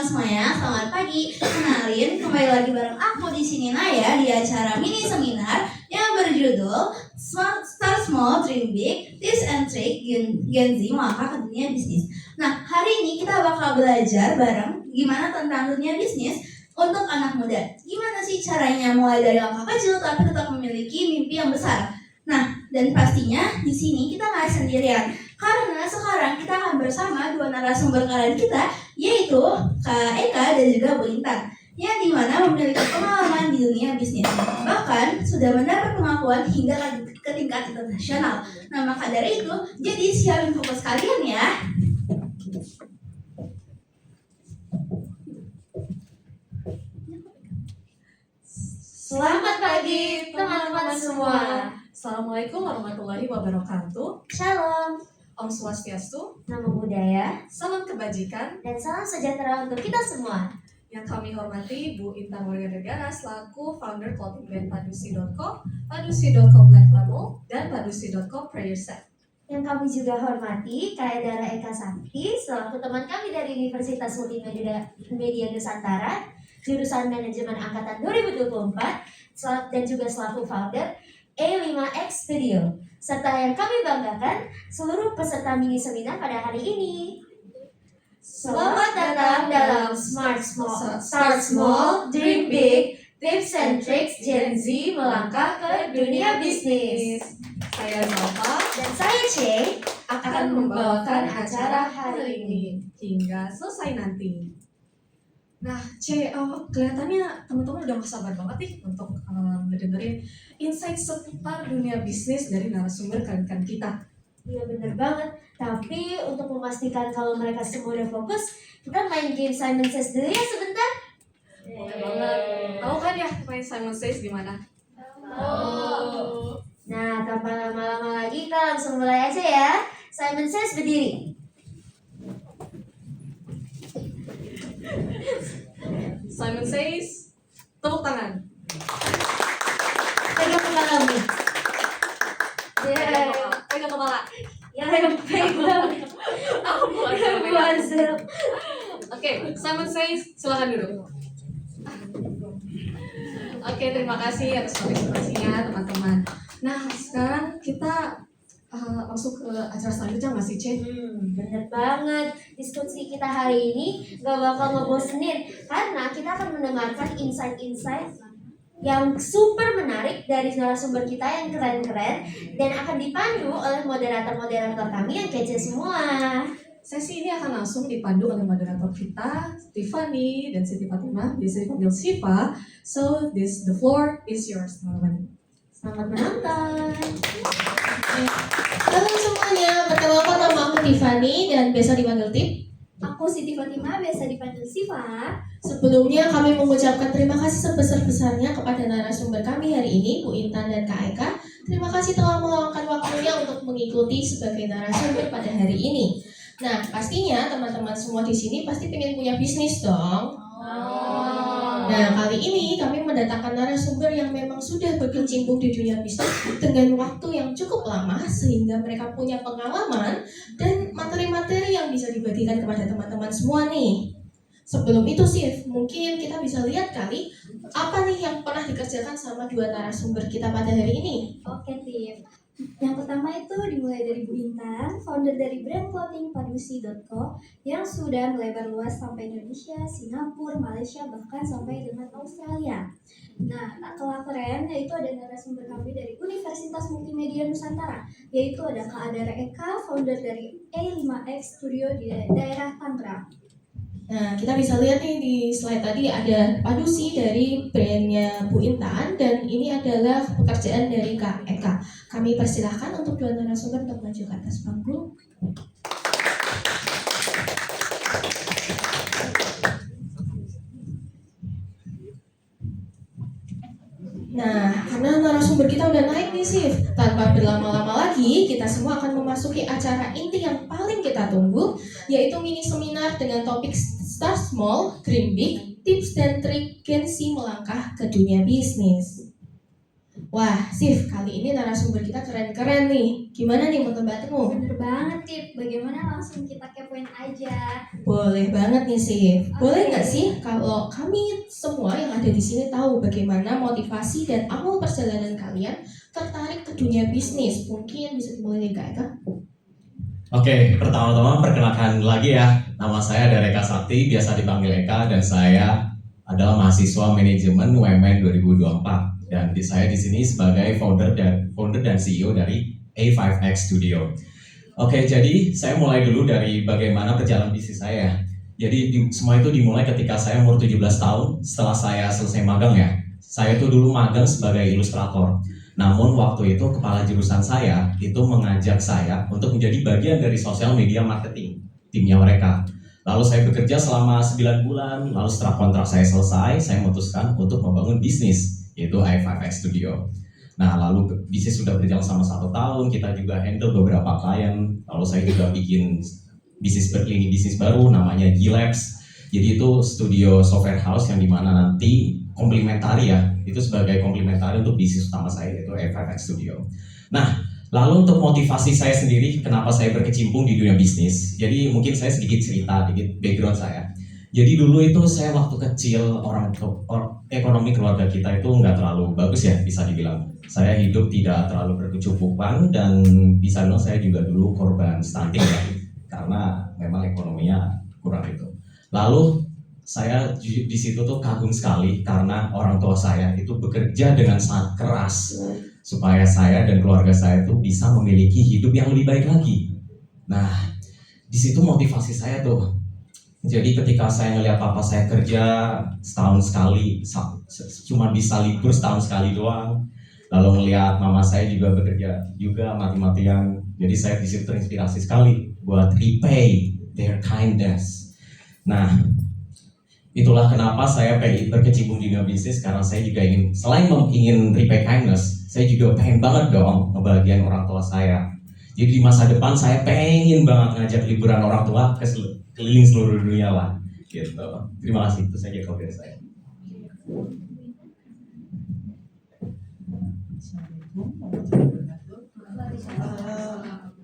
semuanya, selamat pagi. Kenalin, kembali lagi bareng aku di sini Naya di acara mini seminar yang berjudul Start Small, Dream Big, Tips and Trick Gen Z melangkah ke dunia bisnis. Nah, hari ini kita bakal belajar bareng gimana tentang dunia bisnis untuk anak muda. Gimana sih caranya mulai dari langkah kecil tapi tetap memiliki mimpi yang besar. Nah, dan pastinya di sini kita nggak sendirian. Karena sekarang kita akan bersama dua narasumber kalian kita, yaitu Kak Eka dan juga Bu Intan, yang dimana memiliki pengalaman di dunia bisnis. Bahkan sudah mendapat pengakuan hingga ke tingkat internasional. Nah, maka dari itu, jadi siapin fokus kalian ya. Selamat pagi teman-teman semua. Assalamualaikum warahmatullahi wabarakatuh. Shalom. Om Swastiastu, Namo Buddhaya, salam kebajikan, dan salam sejahtera untuk kita semua. yang kami hormati Bu Intan Warganegara selaku founder clothing brand Padusi.co, Padusi.co Black Label, dan Padusi.co Prayer Set. Yang kami juga hormati Kak Edara Eka Sakti selaku teman kami dari Universitas Multimedia Nusantara, jurusan Manajemen Angkatan 2024, dan juga selaku founder A5X Studio. Serta yang kami banggakan, seluruh peserta mini seminar pada hari ini. Selamat datang dalam Start Small, Dream Big, Tips and Tricks Gen Z melangkah ke dunia bisnis. Saya Nova Dan saya C akan membawakan acara hari ini hingga selesai nanti. Nah, kelihatannya teman-teman udah gak sabar banget nih untuk ngedengerin insight seputar dunia bisnis dari narasumber kalian kita. Iya bener banget. Tapi untuk memastikan kalau mereka semua udah fokus, kita main game Simon Says dulu ya sebentar. Boleh banget. Tahu kan ya main Simon Says gimana? Nah, tanpa lama-lama lagi kita langsung mulai aja ya. Simon Says berdiri. Simon Says, tepuk tangan. Pegang kepala nih. Pegang kepala. Ya, pegang. Aku buat Puasa. Oke, Simon Says, silakan duduk. Oke, terima kasih atas partisipasinya teman-teman. Nah, sekarang kita langsung ke acara selanjutnya nggak sih, Cek? Bener banget. Diskusi kita hari ini gak bakal ngebosenin karena kita akan mendengarkan insight-insight yang super menarik dari narasumber kita yang keren-keren dan akan dipandu oleh moderator-moderator kami yang kece semua. Sesi ini akan langsung dipandu oleh moderator kita, Tiffany dan Siti Fatimah, biasa dipanggil Siva. So, the floor is yours, teman-teman. Selamat menonton. Halo semuanya, perkenalkan nama aku Tiffany dan biasa dipanggil Tip. Aku Siti Fatimah, biasa dipanggil Siva. Sebelumnya kami mengucapkan terima kasih sebesar-besarnya kepada narasumber kami hari ini, Bu Intan dan Kak Eka. Terima kasih telah meluangkan waktunya untuk mengikuti sebagai narasumber pada hari ini. Nah, pastinya teman-teman semua di sini pasti pengen punya bisnis dong. Nah, kali ini kami mendatangkan narasumber yang memang sudah berkecimpung di dunia bisnis dengan waktu yang cukup lama sehingga mereka punya pengalaman dan materi-materi yang bisa dibagikan kepada teman-teman semua nih. Sebelum itu sih, mungkin kita bisa lihat kali apa nih yang pernah dikerjakan sama dua narasumber kita pada hari ini. Oke, Tim. Yang pertama itu dimulai dari Bu Intan, founder dari brand clothing Padusi.co yang sudah melebar luas sampai Indonesia, Singapura, Malaysia, bahkan sampai dengan Australia. Nah, tak kalah keren yaitu ada narasumber kami dari Universitas Multimedia Nusantara, yaitu ada Kak Adara Eka, founder dari A5X Studio di daerah Tangerang. Nah, kita bisa lihat nih di slide tadi ada Padusi dari brandnya Bu Intan dan ini adalah pekerjaan dari Kak Eka. Kami persilahkan untuk dua narasumber untuk maju ke atas panggung. Nah, karena narasumber kita udah naik nih sih, tanpa berlama-lama lagi, kita semua akan memasuki acara inti yang paling kita tunggu, yaitu mini seminar dengan topik Start Small, Dream Big, Tips dan Trik Gen Z melangkah ke dunia bisnis. Wah, Sif, kali ini narasumber kita keren-keren nih. Gimana nih menurut Mbakmu? Bener banget, Tip. Bagaimana langsung kita kepoin aja. Boleh banget nih, Sif. Boleh Oke. nggak sih kalau kami semua yang ada di sini tahu bagaimana motivasi dan awal perjalanan kalian tertarik ke dunia bisnis? Mungkin bisa dimulai dari Kak Eka. Oke, pertama-tama perkenalkan lagi ya. Nama saya ada Eka Sakti, biasa dipanggil Eka, dan saya adalah mahasiswa manajemen UMN 2024. Dan saya di sini sebagai founder dan CEO dari A5X Studio. Oke, jadi saya mulai dulu dari bagaimana perjalanan bisnis saya. Jadi semua itu dimulai ketika saya umur 17 tahun setelah saya selesai magang ya. Saya tuh dulu magang sebagai ilustrator. Namun waktu itu kepala jurusan saya itu mengajak saya untuk menjadi bagian dari sosial media marketing timnya mereka. Lalu saya bekerja selama 9 bulan, lalu setelah kontrak saya selesai, saya memutuskan untuk membangun bisnis, yaitu A5X Studio. Nah, lalu bisnis sudah berjalan selama 1 tahun, kita juga handle beberapa klien, lalu saya juga bikin bisnis baru namanya G-Labs. Jadi itu studio software house yang dimana nanti komplementari ya, itu sebagai komplementari untuk bisnis utama saya yaitu A5X Studio. Nah, lalu untuk motivasi saya sendiri, kenapa saya berkecimpung di dunia bisnis? Jadi mungkin saya sedikit cerita, sedikit background saya. Jadi dulu itu saya waktu kecil ekonomi keluarga kita itu nggak terlalu bagus ya bisa dibilang. Saya hidup tidak terlalu berkecukupan dan bisa bilang saya juga dulu korban stunting ya, karena memang ekonominya kurang itu. Lalu saya di situ tuh kagum sekali karena orang tua saya itu bekerja dengan sangat keras supaya saya dan keluarga saya tuh bisa memiliki hidup yang lebih baik lagi. Nah, di situ motivasi saya tuh. Jadi ketika saya ngelihat papa saya kerja setahun sekali, cuma bisa libur setahun sekali doang. Lalu ngelihat mama saya juga bekerja juga mati-matian. Jadi saya di situ terinspirasi sekali buat repay their kindness. Nah, itulah kenapa saya pengen berkecimpung di dunia bisnis karena saya juga ingin selain ingin repay kindness, saya juga pengen banget dong ngebahagiain orang tua saya. Jadi di masa depan saya pengen banget ngajak liburan orang tua ke keliling seluruh dunia lah, gitu. Terima kasih, itu saja kalau dari saya. Assalamualaikum warahmatullahi wabarakatuh.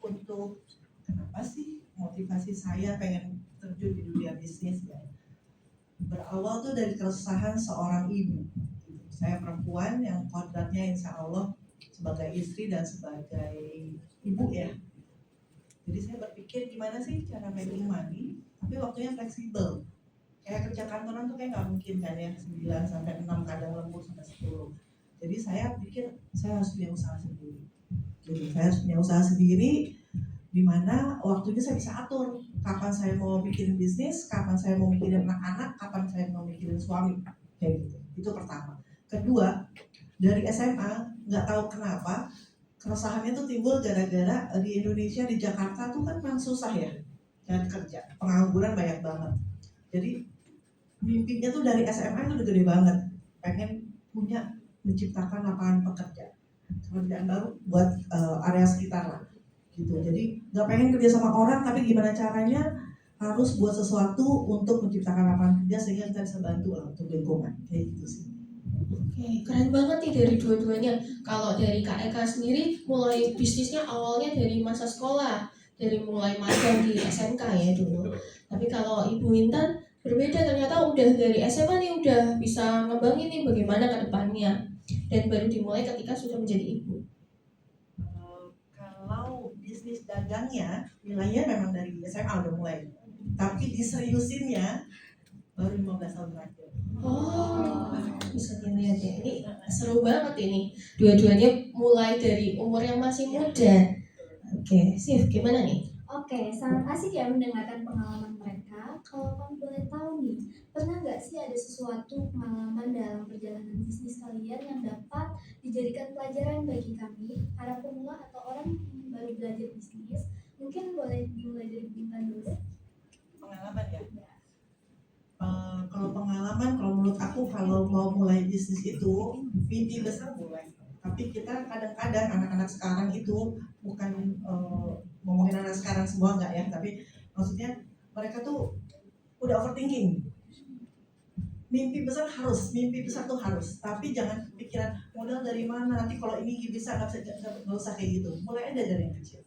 Untuk kenapa sih motivasi saya pengen terjun di dunia bisnis ya? Berawal tuh dari keresahan seorang ibu. Saya perempuan yang kodratnya insya Allah sebagai istri dan sebagai ibu ya. Jadi saya berpikir gimana sih cara making money, tapi waktunya fleksibel. Kayak kerja kantoran tuh kayak nggak mungkin kan ya, 9 sampai 6 kadang lembur sampai 10. Jadi saya pikir saya harus punya usaha sendiri. Jadi saya harus punya usaha sendiri, di mana waktunya saya bisa atur. Kapan saya mau bikin bisnis, kapan saya mau mikirin anak-anak, kapan saya mau mikirin suami. Kayak gitu. Itu pertama. Kedua, dari SMA nggak tahu kenapa keresahannya tuh timbul gara-gara di Indonesia, di Jakarta tuh kan memang susah ya cari kerja, pengangguran banyak banget. Jadi mimpinya tuh dari SMA itu udah gede banget, pengen punya menciptakan lapangan pekerjaan baru buat area sekitar lah gitu. Jadi nggak pengen kerja sama orang, tapi gimana caranya harus buat sesuatu untuk menciptakan lapangan kerja sehingga kita bisa bantu lah untuk lingkungan kayak gitu sih. Oke, keren banget nih dari dua-duanya. Kalau dari Kak Eka sendiri, mulai bisnisnya awalnya dari masa sekolah, dari mulai magang di SMK ya dulu. Tapi kalau Ibu Intan berbeda, ternyata udah dari SMA nih udah bisa ngembangin nih bagaimana ke depannya. Dan baru dimulai ketika sudah menjadi ibu. Kalau bisnis dagangnya nilainya memang dari SMA udah mulai, tapi diseriusinnya baru 15 tahun terakhir. Oh, bisa dilihat ya. Ini seru banget ini. Dua-duanya mulai dari umur yang masih muda. Oke, Sif, gimana nih? Oke, sangat asik ya mendengarkan pengalaman mereka. Kalau kamu boleh tahu nih, pernah nggak sih ada sesuatu pengalaman dalam perjalanan bisnis kalian yang dapat dijadikan pelajaran bagi kami, para pemula atau orang yang baru belajar bisnis? Mungkin boleh dimulai dari Bintan dulu. Pengalaman ya. Kalau pengalaman, kalau menurut aku kalau mau mulai bisnis itu mimpi besar boleh. Tapi kita kadang-kadang anak-anak sekarang itu bukan ngomongin anak sekarang semua enggak ya, tapi maksudnya mereka tuh udah overthinking. Mimpi besar harus, mimpi besar tuh harus. Tapi jangan pikiran modal dari mana, nanti kalau ini bisa nggak usah kayak gitu. Mulai aja dari yang kecil.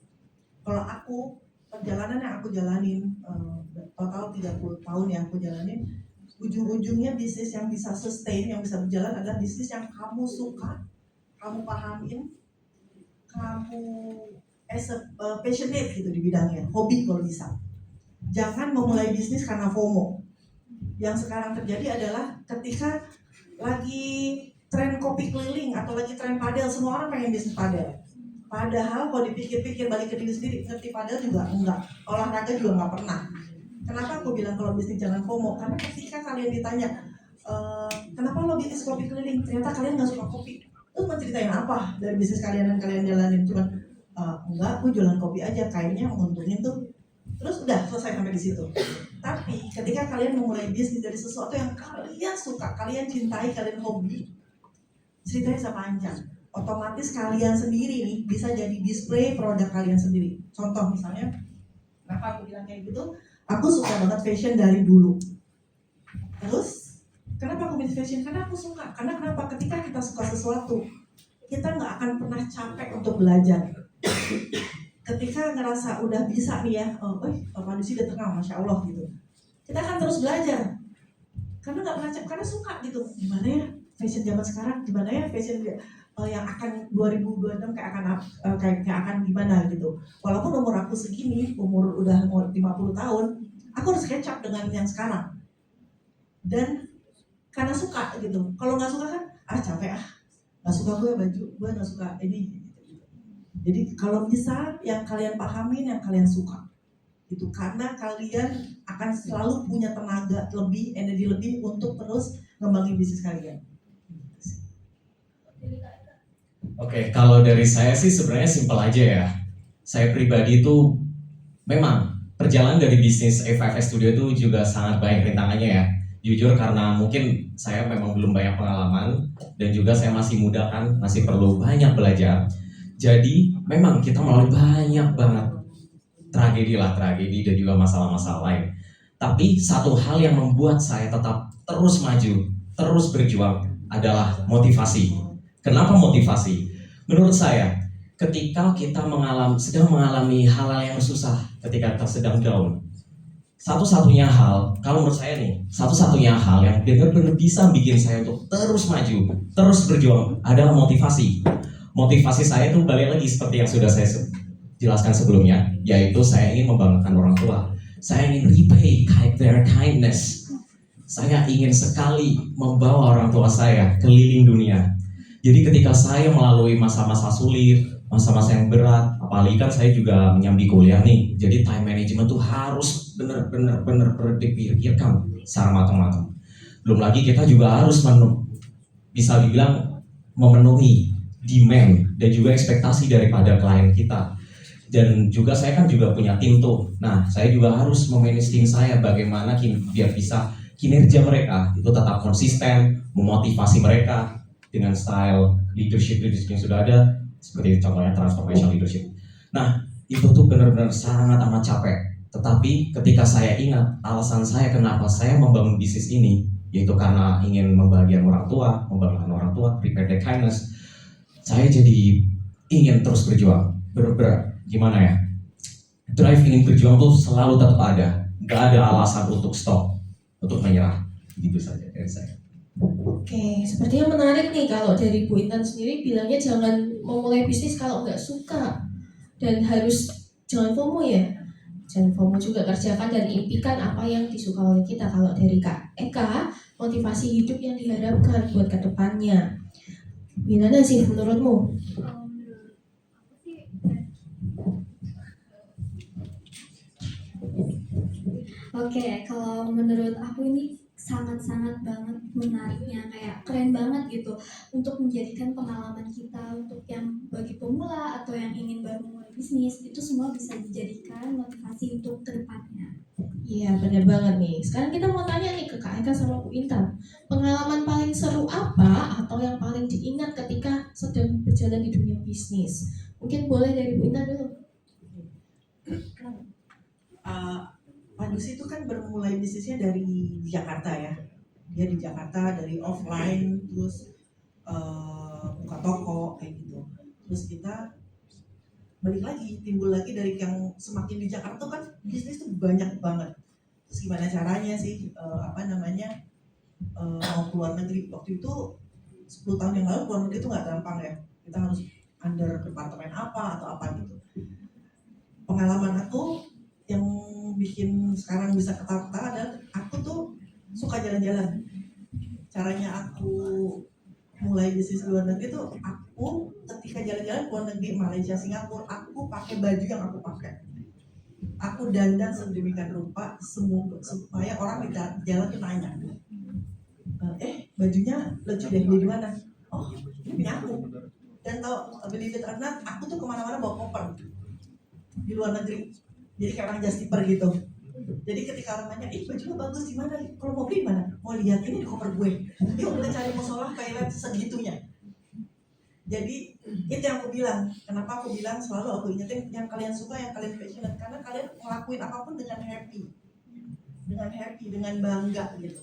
Kalau aku, perjalanan yang aku jalanin, total 30 tahun yang aku jalanin, ujung-ujungnya bisnis yang bisa sustain, yang bisa berjalan adalah bisnis yang kamu suka, kamu pahamin, kamu passionate gitu di bidangnya, hobi kalau bisa. Jangan memulai bisnis karena FOMO. Yang sekarang terjadi adalah ketika lagi tren kopi keliling atau lagi tren padel, semua orang pengen bisnis padel. Padahal kalau dipikir-pikir balik ke diri sendiri, ngerti padel juga enggak, olahraga juga enggak pernah. Kenapa aku bilang kalau bisnis jangan FOMO? Karena ketika kalian ditanya, kenapa lo bisnis kopi keliling? Ternyata kalian nggak suka kopi. Terus mau ceritain apa dari bisnis kalian yang kalian jalanin? Cuman enggak, aku jualan kopi aja, kayaknya menguntungin tuh. Terus udah selesai sampai di situ. Tapi ketika kalian memulai bisnis dari sesuatu yang kalian suka, kalian cintai, kalian hobi, ceritanya bisa panjang. Otomatis kalian sendiri nih bisa jadi display produk kalian sendiri. Contoh misalnya, kenapa aku bilang kayak gitu? Aku suka banget fashion dari dulu. Terus kenapa aku milih fashion? Karena aku suka. Karena kenapa? Ketika kita suka sesuatu, kita nggak akan pernah capek untuk belajar. Ketika ngerasa udah bisa nih ya, Pak Dusi udah terkenal, Masya Allah gitu, kita akan terus belajar karena nggak pernah capek, karena suka gitu. Gimana ya fashion zaman sekarang, gimana ya fashion yang akan 2026 kayak akan gimana gitu. Walaupun umur aku segini, umur udah 50 tahun, aku harus catch up dengan yang sekarang. Dan karena suka gitu. Kalau nggak suka kan, capek nggak suka gue baju, gue nggak suka ini. Jadi kalau bisa yang kalian pahamin, yang kalian suka itu, karena kalian akan selalu punya tenaga lebih, energi lebih untuk terus ngembangin bisnis kalian. Oke, kalau dari saya sih sebenarnya simpel aja ya. Saya pribadi itu memang perjalanan dari bisnis A5S Studio itu juga sangat banyak rintangannya ya. Jujur karena mungkin saya memang belum banyak pengalaman dan juga saya masih muda kan, masih perlu banyak belajar. Jadi memang kita melalui banyak banget tragedi dan juga masalah-masalah lain. Tapi satu hal yang membuat saya tetap terus maju, terus berjuang adalah motivasi. Kenapa motivasi? Menurut saya, ketika kita sedang mengalami hal-hal yang susah, ketika kita sedang down, satu-satunya hal, kalau menurut saya nih, satu-satunya hal yang benar-benar bisa bikin saya untuk terus maju, terus berjuang adalah motivasi. Motivasi saya itu balik lagi seperti yang sudah saya jelaskan sebelumnya, yaitu saya ingin membanggakan orang tua. Saya ingin repay their kindness. Saya ingin sekali membawa orang tua saya keliling dunia. Jadi ketika saya melalui masa-masa sulit, masa-masa yang berat, apalagi kan saya juga menyambi kuliah nih, jadi time management tuh harus benar-benar dipikirkan secara matang-matang. Belum lagi kita juga harus bisa dibilang memenuhi demand dan juga ekspektasi daripada klien kita. Dan juga saya kan juga punya tim tuh. Nah, saya juga harus memanage tim saya bagaimana biar bisa kinerja mereka itu tetap konsisten, memotivasi mereka dengan style leadership yang sudah ada, seperti contohnya transformational leadership. Nah, itu tuh benar-benar sangat amat capek. Tetapi ketika saya ingat alasan saya kenapa saya membangun bisnis ini, yaitu karena ingin membahagiakan orang tua, membanggakan orang tua, prepare their kindness, saya jadi ingin terus berjuang. Gimana ya? Drive ingin berjuang tuh selalu tetap ada. Gak ada alasan untuk stop, untuk menyerah. Gitu saja dari saya. Oke, sepertinya menarik nih kalau dari Bu Intan sendiri bilangnya jangan memulai bisnis kalau nggak suka dan harus jangan FOMO ya. Jangan FOMO juga, kerjakan dan impikan apa yang disuka oleh kita. Kalau dari Kak Eka, motivasi hidup yang diharapkan buat kedepannya. Gimana sih menurutmu? Menurut aku sih oke, kalau menurut aku ini sangat-sangat banget menariknya, kayak keren banget gitu untuk menjadikan pengalaman kita untuk yang bagi pemula atau yang ingin baru mulai bisnis, itu semua bisa dijadikan motivasi untuk kedepannya. Iya, benar banget nih. Sekarang kita mau tanya nih ke Kak Eka sama Bu Intan. Pengalaman paling seru apa atau yang paling diingat ketika sedang berjalan di dunia bisnis? Mungkin boleh dari Bu Intan dulu. Pak Dusi itu kan bermulai bisnisnya dari Jakarta ya. dia di Jakarta dari offline terus buka toko kayak gitu. Terus kita balik lagi, timbul lagi dari yang semakin di Jakarta tuh kan bisnis tuh banyak banget. Terus gimana caranya sih mau keluar negeri? Waktu itu 10 tahun yang lalu keluar negeri itu nggak gampang ya. Kita harus under departemen apa atau apa gitu. Pengalaman aku yang bikin sekarang bisa ketawa-ketawa adalah aku tuh suka jalan-jalan. Caranya aku mulai bisnis luar negeri tuh, aku ketika jalan-jalan ke luar negeri, Malaysia, Singapura, aku pakai baju yang aku pakai. Aku dandan sedemikian rupa supaya orang di jalan tuh nanya, bajunya lucu deh, beli di mana? Oh, ini punya aku. Dan tau, believe it or not, aku tuh kemana-mana bawa koper di luar negeri. Jadi kayak orang just tipper gitu. Jadi ketika orang nanya, bajunya bagus di mana? Kalau mau beli mana? Mau lihat ini di koper gue. Yuk kita cari musola toilet segitunya. Jadi itu yang aku bilang. Kenapa aku bilang selalu aku ingetin yang kalian suka, yang kalian passionate, karena kalian ngelakuin apapun dengan happy, dengan bangga gitu.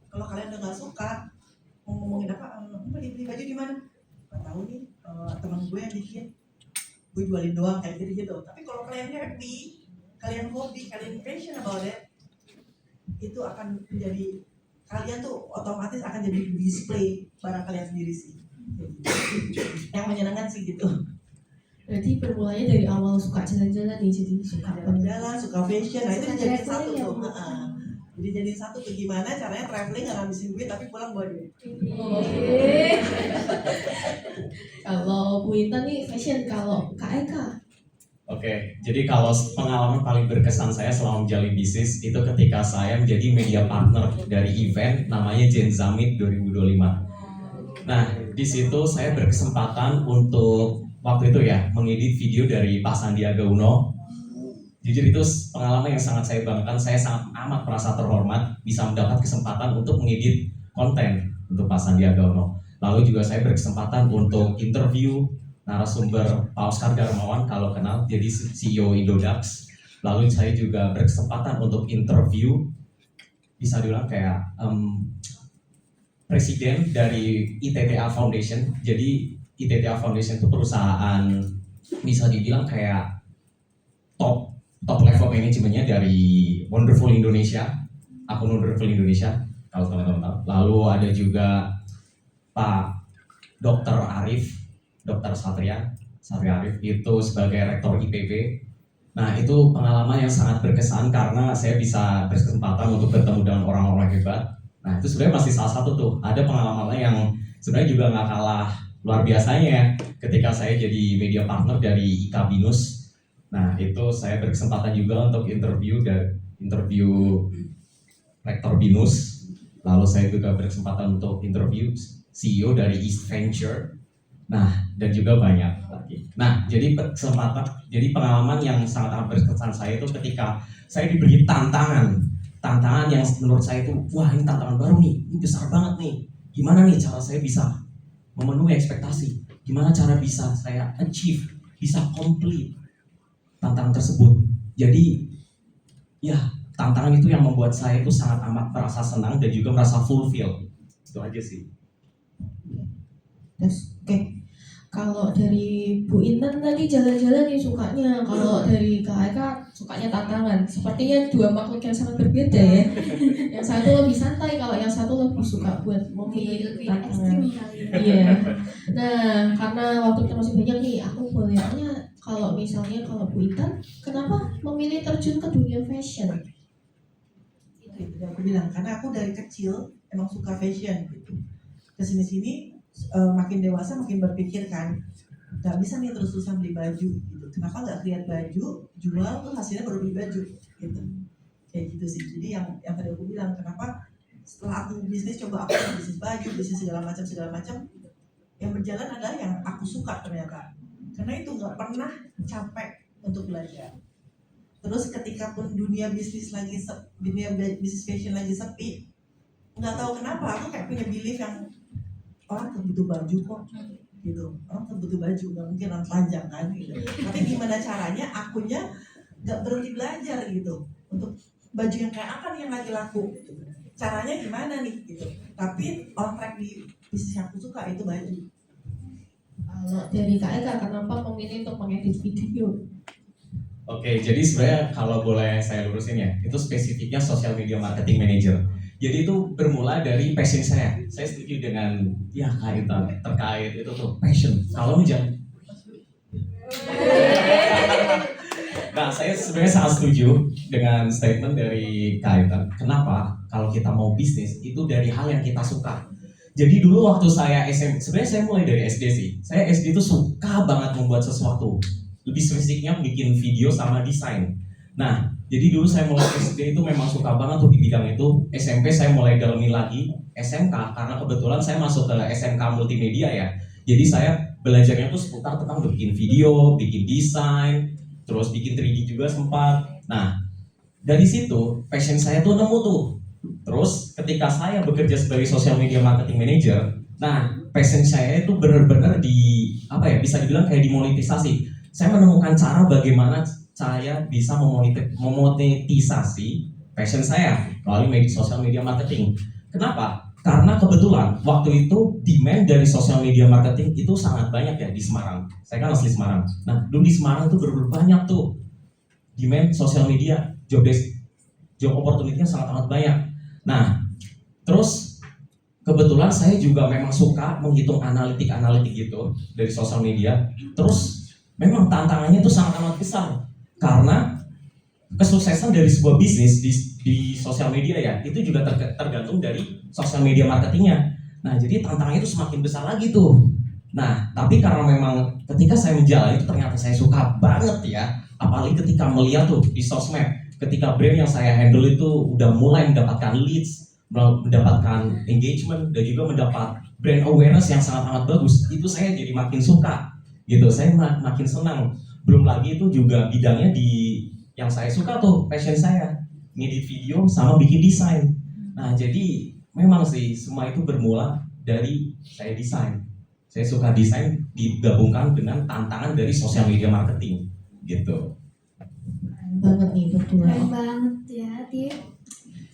Kalau kalian udah nggak suka, mau ngomongin apa? Beli baju di mana? Nggak tahu nih. Teman gue yang bikin, gue jualin doang kayak gitu. Tapi kalau kalian happy, kalian hobi, kalian passion about it, itu akan menjadi, kalian tuh otomatis akan jadi display barang kalian sendiri sih. Yang menyenangkan sih gitu. Berarti bermulanya dari awal suka jalan-jalan nih, jadi suka Jalan-jalan, suka fashion, nah itu Suka dijadiin traveling satu ya, tuh. Bu? Jadi jadiin satu tuh gimana caranya traveling nggak ngabisin duit tapi pulang bawa duit. Kalau Bu Intan nih fashion, kalau Kak Eka? Oke, jadi kalau pengalaman paling berkesan saya selama menjalin bisnis itu ketika saya menjadi media partner dari event namanya Gen Summit 2025. Nah, di situ saya berkesempatan untuk waktu itu ya mengedit video dari Pak Sandiaga Uno. Jujur itu pengalaman yang sangat saya banggakan. Saya sangat amat merasa terhormat bisa mendapat kesempatan untuk mengedit konten untuk Pak Sandiaga Uno. Lalu juga saya berkesempatan untuk interview narasumber Pak Oscar Darmawan, kalau kenal, jadi CEO Indodax. Lalu saya juga berkesempatan untuk interview, bisa dibilang kayak presiden dari ITTA Foundation. Jadi ITTA Foundation itu perusahaan bisa dibilang kayak top level manajemennya dari Wonderful Indonesia, akun Wonderful Indonesia kalau teman-teman tahu. Lalu ada juga Pak Dr. Satria Arif itu sebagai rektor IPB. Nah, itu pengalaman yang sangat berkesan karena saya bisa berkesempatan untuk bertemu dengan orang-orang hebat. Nah, itu sebenarnya masih salah satu tuh. Ada pengalaman yang sebenarnya juga nggak kalah luar biasanya ya. Ketika saya jadi media partner dari IKA BINUS. Nah, itu saya berkesempatan juga untuk interview rektor BINUS. Lalu saya juga berkesempatan untuk interview CEO dari East Venture. Nah, dan juga banyak lagi. Nah, jadi pengalaman yang sangat berkesan saya itu ketika saya diberi tantangan yang menurut saya itu, wah ini tantangan baru nih, ini besar banget nih. Gimana nih cara saya bisa memenuhi ekspektasi? Gimana cara bisa saya achieve, bisa complete tantangan tersebut? Jadi, ya tantangan itu yang membuat saya itu sangat amat merasa senang dan juga merasa fulfill. Itu aja sih. Oke. Kalau dari Bu Intan tadi jalan-jalan nih sukanya, kalau dari Kak Eka sukanya tantangan. Sepertinya dua makhluk yang sangat berbeda ya. Yang satu lebih santai, kalau yang satu lebih suka buat memilih lebih tantangan. ekstrim kali ya. Iya. Nah, karena waktu kita masih banyak nih, aku boleh tanya kalau Bu Intan, kenapa memilih terjun ke dunia fashion? Itu yang aku bilang, karena aku dari kecil emang suka fashion gitu. Kesini-sini makin dewasa makin berpikir kan, nggak bisa nih terus-terusan beli baju gitu. Kenapa nggak create baju, jual tuh hasilnya baru beli baju gitu. Kayak gitu sih. Jadi yang tadi aku bilang, kenapa setelah aku bisnis coba aku bisnis baju, bisnis segala macam, yang berjalan adalah yang aku suka ternyata. Karena itu nggak pernah capek untuk belajar. Terus ketika pun dunia bisnis fashion lagi sepi, nggak tahu kenapa aku kayak punya belief yang orang butuh baju kok gitu, orang butuh baju, nggak mungkin orang telanjang kan gitu. Tapi gimana caranya akunya nggak berhenti belajar gitu untuk baju yang kayak apa nih yang lagi laku gitu. caranya gimana nih gitu. Tapi on track di bisnis yang aku suka itu baju. Kalau dari Kak Eka, kenapa memilih untuk mengedit video? Oke, jadi sebenarnya kalau boleh saya lurusin ya, itu spesifiknya social media marketing manager. Jadi itu bermula dari passion saya. Saya setuju dengan ya kaitan terkait itu tuh passion. Kalau menjadi Nah, saya sebenarnya sangat setuju dengan statement dari kaitan. Kenapa? Kalau kita mau bisnis itu dari hal yang kita suka. Jadi dulu waktu saya SMP, sebenarnya saya mulai dari SD sih. Saya SD itu suka banget membuat sesuatu. Lebih spesifiknya bikin video sama desain. Nah, jadi dulu saya mulai SD itu memang suka banget tuh di bidang itu. SMP saya mulai dalami lagi. SMK karena kebetulan saya masuk ke SMK multimedia ya. Jadi saya belajarnya tuh seputar tentang bikin video, bikin desain, terus bikin 3D juga sempat. Nah, dari situ passion saya tuh nemu tuh. Terus ketika saya bekerja sebagai social media marketing manager, nah passion saya itu benar-benar bisa dibilang kayak dimonetisasi. Saya menemukan cara bagaimana saya bisa memonetisasi passion saya melalui social media marketing. Kenapa? Karena kebetulan waktu itu demand dari social media marketing itu sangat banyak ya di Semarang. Saya kan asli Semarang. Nah, dulu di Semarang itu benar-benar banyak tuh demand social media, job opportunity-nya sangat-sangat banyak. Nah, terus kebetulan saya juga memang suka menghitung analitik gitu dari sosial media. Terus memang tantangannya itu sangat-sangat besar karena kesuksesan dari sebuah bisnis di sosial media ya itu juga tergantung dari sosial media marketingnya. Nah, jadi tantangannya itu semakin besar lagi tuh. Nah, tapi karena memang ketika saya menjalani itu ternyata saya suka banget ya, apalagi ketika melihat tuh di sosmed, ketika brand yang saya handle itu udah mulai mendapatkan leads, mendapatkan engagement, dan juga mendapat brand awareness yang sangat-sangat bagus, itu saya jadi makin suka gitu, saya makin senang. Belum lagi itu juga bidangnya yang saya suka tuh, passion saya, ngedit video sama bikin desain. Nah, jadi memang sih semua itu bermula dari saya desain. Saya suka desain digabungkan dengan tantangan dari sosial media marketing gitu. Banget nih berdua. Keren banget ya, Tip.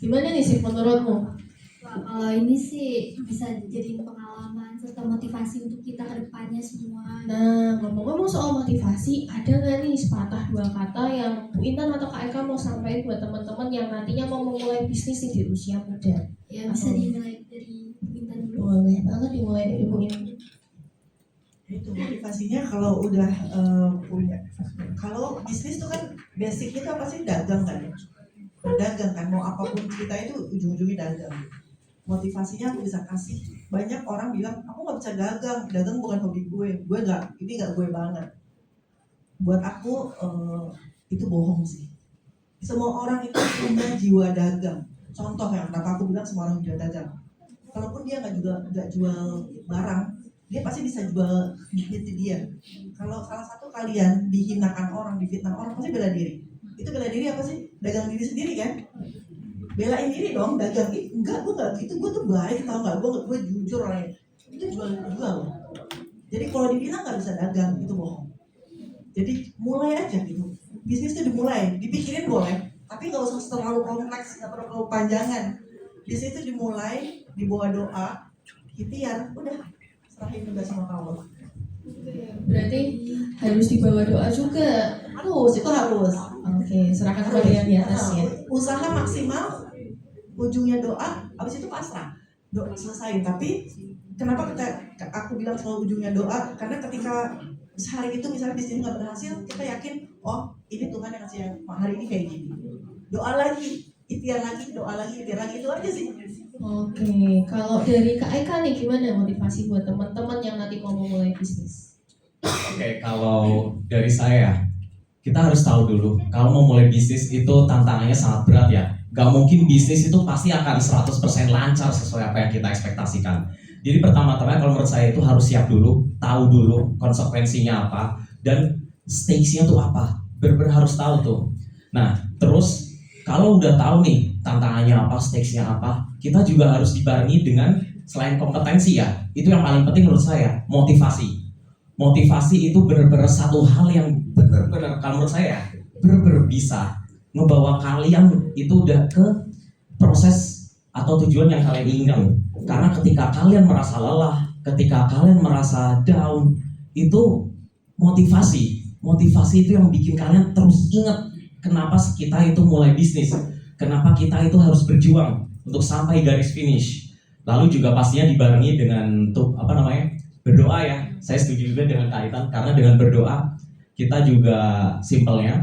Gimana nih sih menurutmu? Wah, kalau ini sih bisa jadi pengalaman serta motivasi untuk kita ke depannya semua. Nah, ngomong-ngomong soal motivasi, ada nggak nih sepatah dua kata yang Bu Intan atau Kak Eka mau sampaikan buat teman-teman yang nantinya mau memulai bisnis nih di usia muda? Ya bisa dimulai dari Intan dulu. Boleh banget dimulai dari Bu Intan. Itu motivasinya kalau udah punya, kalau bisnis itu kan basicnya itu apa sih, dagang kan, berdagang kan, mau apapun cerita itu ujung-ujungnya dagang. Motivasinya aku bisa kasih, banyak orang bilang aku nggak bisa dagang bukan hobi gue nggak, ini nggak gue banget. Buat aku itu bohong sih. Semua orang itu punya jiwa dagang. Contoh yang kenapa aku bilang semua orang jiwa dagang, kalaupun dia nggak jual barang, dia pasti bisa jual diri dia. Kalau salah satu kalian dihinakan orang, difitnah orang, pasti bela diri. Itu bela diri apa sih? Dagang diri sendiri kan? Belain diri dong, dagang. Enggak, gue nggak gitu, gue tuh baik, tau nggak? Gue jujur orangnya. Itu jual. Jadi kalau dibilang nggak bisa dagang, itu bohong. Jadi mulai aja gitu. Bisnis itu dimulai, dipikirin boleh, tapi nggak usah terlalu kompleks, nggak perlu terlalu panjangan. Bisnis itu dimulai, dibawa doa, ikhtiar, udah serahin juga sama Allah. Berarti harus dibawa doa juga. Itu harus. Oke, serahkan kepada yang di atas ya. Usaha maksimal, ujungnya doa, habis itu pasrah. Doa selesai. Tapi kenapa aku bilang selalu ujungnya doa? Karena ketika sehari itu misalnya bisnis nggak berhasil, kita yakin, oh ini Tuhan yang ngasih hari ini kayak gini. Doa lagi, ikhtiar lagi, doa lagi, ikhtiar lagi, itu aja sih. Oke, kalau dari Kak Eka nih gimana motivasi buat teman-teman yang nanti mau memulai bisnis? Oke, kalau dari saya, kita harus tahu dulu, kalau mau mulai bisnis itu tantangannya sangat berat ya. Gak mungkin bisnis itu pasti akan 100% lancar sesuai apa yang kita ekspektasikan. Jadi pertama-tama kalau menurut saya itu harus siap dulu, tahu dulu konsekuensinya apa, dan stakes-nya tuh apa. Benar-benar harus tahu tuh. Nah, terus kalau udah tahu nih tantangannya apa, stakes-nya apa, kita juga harus dibarengi dengan selain kompetensi ya, itu yang paling penting menurut saya, motivasi. Motivasi itu benar-benar satu hal yang benar-benar kalau menurut saya benar-benar bisa ngebawa kalian itu udah ke proses atau tujuan yang kalian inginkan. Karena ketika kalian merasa lelah, ketika kalian merasa down, itu motivasi itu yang bikin kalian terus ingat kenapa kita itu mulai bisnis, kenapa kita itu harus berjuang untuk sampai garis finish. Lalu juga pastinya dibarengi dengan berdoa ya. Saya setuju juga dengan kaitan, karena dengan berdoa kita juga simpelnya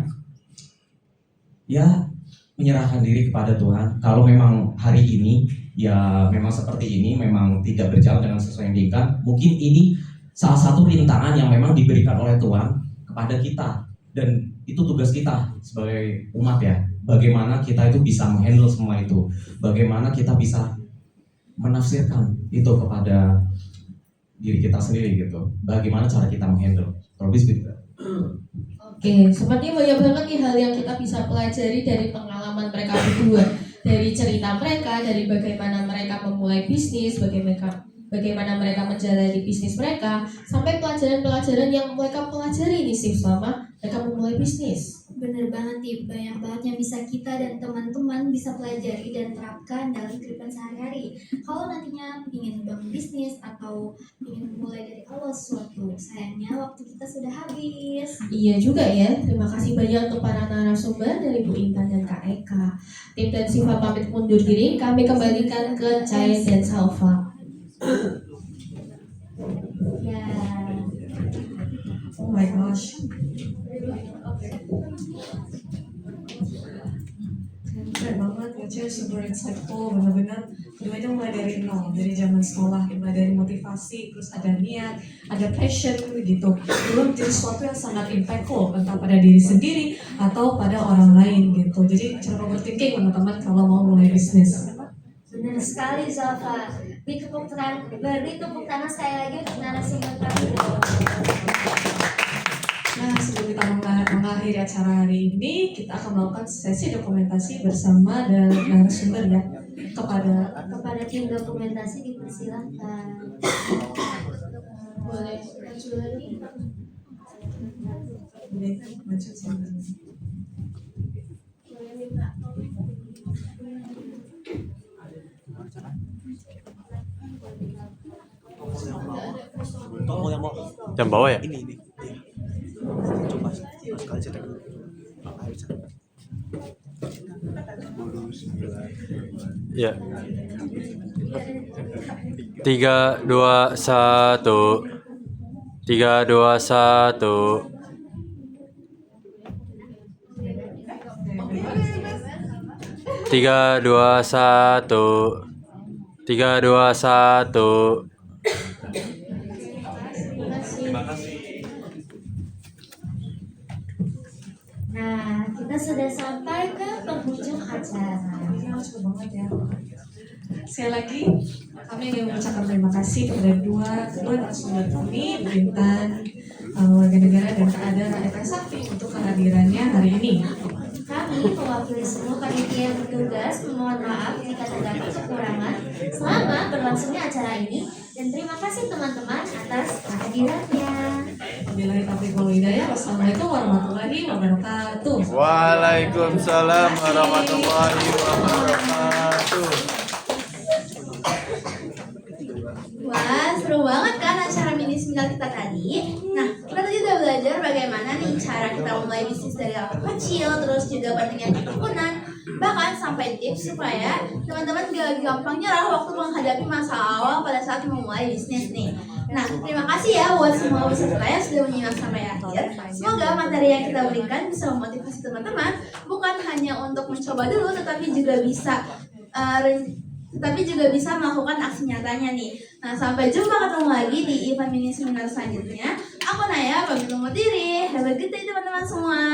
ya menyerahkan diri kepada Tuhan. Kalau memang hari ini ya memang seperti ini, memang tidak berjalan dengan sesuai yang diinginkan, mungkin ini salah satu rintangan yang memang diberikan oleh Tuhan kepada kita, dan itu tugas kita sebagai umat ya. Bagaimana kita itu bisa menghandle semua itu, bagaimana kita bisa menafsirkan itu kepada diri kita sendiri gitu. Bagaimana cara kita menghandle? Robis gitu. Oke, sepertinya banyak banget nih hal yang kita bisa pelajari dari pengalaman mereka berdua, dari cerita mereka, dari bagaimana mereka memulai bisnis, bagaimana mereka menjalani bisnis mereka, sampai pelajaran-pelajaran yang mereka pelajari nih sih selama mereka memulai bisnis. Bener banget nih, banyak banget yang bisa kita dan teman-teman bisa pelajari dan terapkan dalam kehidupan sehari-hari. Kalau nantinya ingin bangun bisnis atau ingin mulai dari awal sesuatu, sayangnya waktu kita sudah habis. Iya juga ya, terima kasih banyak untuk para narasumber dari Bu Intan dan Kak Eka. Tim dan Siva pamit mundur diri, kami kembalikan ke Cahaya dan Salva. Ya. Oh my gosh. Keren banget ya, Cek, super insightful, benar-benar keduanya mulai dari nol, dari zaman sekolah, mulai dari motivasi, terus ada niat, ada passion gitu, belum jadi sesuatu yang sangat impactful entah pada diri sendiri atau pada orang lain gitu. Jadi cara overthinking teman-teman kalau mau mulai bisnis. Benar sekali Zalfa. Beri tepuk tangan sekali lagi untuk narasumber kami. Nah, sebelum kita mengakhiri acara hari ini, kita akan melakukan sesi dokumentasi bersama narasumber ya. Kepada tim dokumentasi dipersilakan. Boleh maju lagi. Maju sama. Boleh minta. Yang bawah ya? Ini. Coba sekali cetak. Ya. 3, 2, 1. 3, 2, 1. Tiga, dua, satu. 3, 2, 1. Nah, kita sudah sampai ke penghujung acara. Cepet banget ya. Sekali lagi, kami ingin mengucapkan terima kasih kepada kedua narasumber kami, Bu Intan, warga negara dan Kak Adara Eka Sakti untuk kehadirannya hari ini. Kami mewakili semua panitia yang bertugas memohon maaf jika terdapat kekurangan selama berlangsungnya acara ini, dan terima kasih teman-teman atas kehadirannya. Wabillahi taufiq wal hidayah. Wassalamualaikum warahmatullahi wabarakatuh. Waalaikumsalam warahmatullahi wabarakatuh. Wah, seru banget kan acara mini seminar kita tadi. Nah, kita tadi udah belajar bagaimana nih cara kita memulai bisnis dari langkah kecil, terus juga pentingnya ketekunan, bahkan sampai tips supaya teman-teman gak gampang nyerah waktu menghadapi masa awal pada saat memulai bisnis nih. Nah, terima kasih ya buat semua peserta yang sudah menyimak sampai akhir. Semoga materi yang kita berikan bisa memotivasi teman-teman, bukan hanya untuk mencoba dulu, tetapi juga bisa melakukan aksi nyatanya nih. Nah, sampai jumpa ketemu lagi di event mini seminar selanjutnya. Aku Naya, pamit undur diri. Have a good day teman-teman semua.